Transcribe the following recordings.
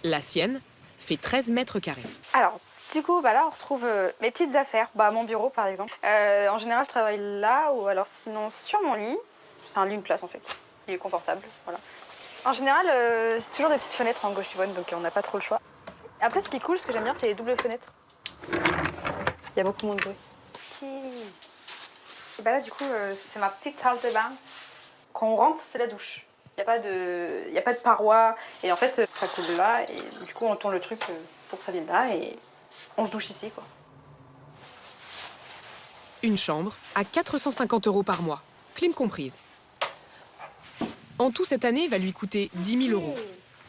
La sienne fait 13 mètres carrés. Alors, du coup, là, on retrouve mes petites affaires. Mon bureau, par exemple. En général, je travaille là ou alors sinon sur mon lit. C'est un lit, une place, en fait. Il est confortable, voilà. En général, c'est toujours des petites fenêtres en gauche et bonne, donc on n'a pas trop le choix. Après, ce qui est cool, ce que j'aime bien, c'est les doubles fenêtres. Il y a beaucoup moins de bruit. Et là, du coup, c'est ma petite salle de bain. Quand on rentre, c'est la douche. Il n'y a pas de paroi. Et en fait, ça coule là. Et du coup, on tourne le truc pour que ça vienne là. Et on se douche ici, quoi. Une chambre à 450 € par mois, clim comprise. En tout, cette année va lui coûter 10 000 €,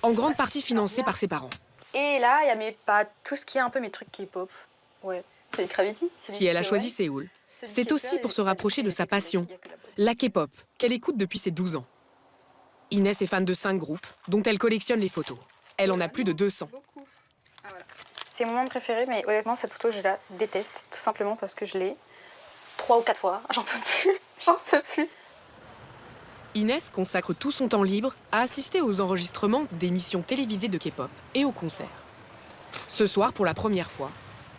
en grande partie financée par ses parents. Et là, il y a tout ce qui est un peu mes trucs K-pop. Ouais, c'est les Gravity. Si elle a choisi Séoul, c'est aussi pour se rapprocher de sa passion, la K-pop, qu'elle écoute depuis ses 12 ans. Inès est fan de 5 groupes, dont elle collectionne les photos. Elle en a plus de 200. C'est mon moment préféré, mais honnêtement, cette photo, je la déteste, tout simplement parce que je l'ai 3 ou 4 fois. J'en peux plus, j'en peux plus. Inès consacre tout son temps libre à assister aux enregistrements d'émissions télévisées de K-pop et aux concerts. Ce soir, pour la première fois,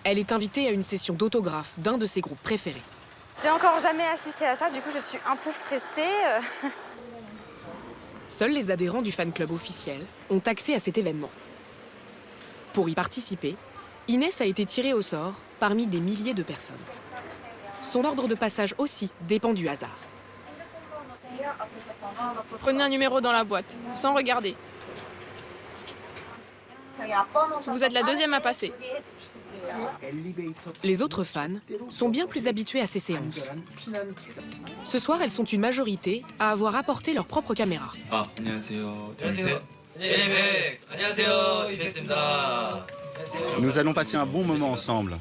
elle est invitée à une session d'autographe d'un de ses groupes préférés. J'ai encore jamais assisté à ça, du coup je suis un peu stressée. Seuls les adhérents du fan club officiel ont accès à cet événement. Pour y participer, Inès a été tirée au sort parmi des milliers de personnes. Son ordre de passage aussi dépend du hasard. Prenez un numéro dans la boîte, sans regarder. Vous êtes la deuxième à passer. Les autres fans sont bien plus habitués à ces séances. Ce soir, elles sont une majorité à avoir apporté leur propre caméra. Nous allons passer un bon moment ensemble.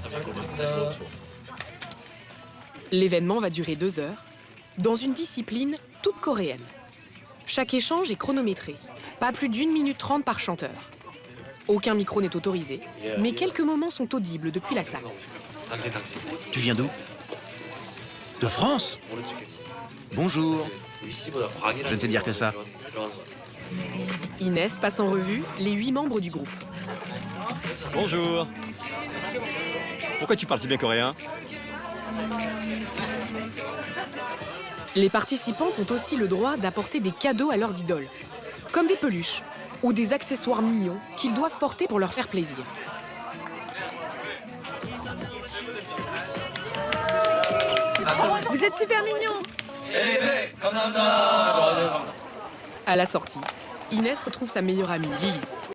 L'événement va durer 2 heures, dans une discipline toute coréenne. Chaque échange est chronométré, pas plus d'1 minute 30 par chanteur. Aucun micro n'est autorisé, mais quelques moments sont audibles depuis la salle. Tu viens d'où? De France? Bonjour. Je ne sais dire que ça. Inès passe en revue les 8 membres du groupe. Bonjour. Pourquoi tu parles si bien coréen? Les participants ont aussi le droit d'apporter des cadeaux à leurs idoles, comme des peluches ou des accessoires mignons qu'ils doivent porter pour leur faire plaisir. Vous êtes super mignons! À la sortie, Inès retrouve sa meilleure amie, Lily.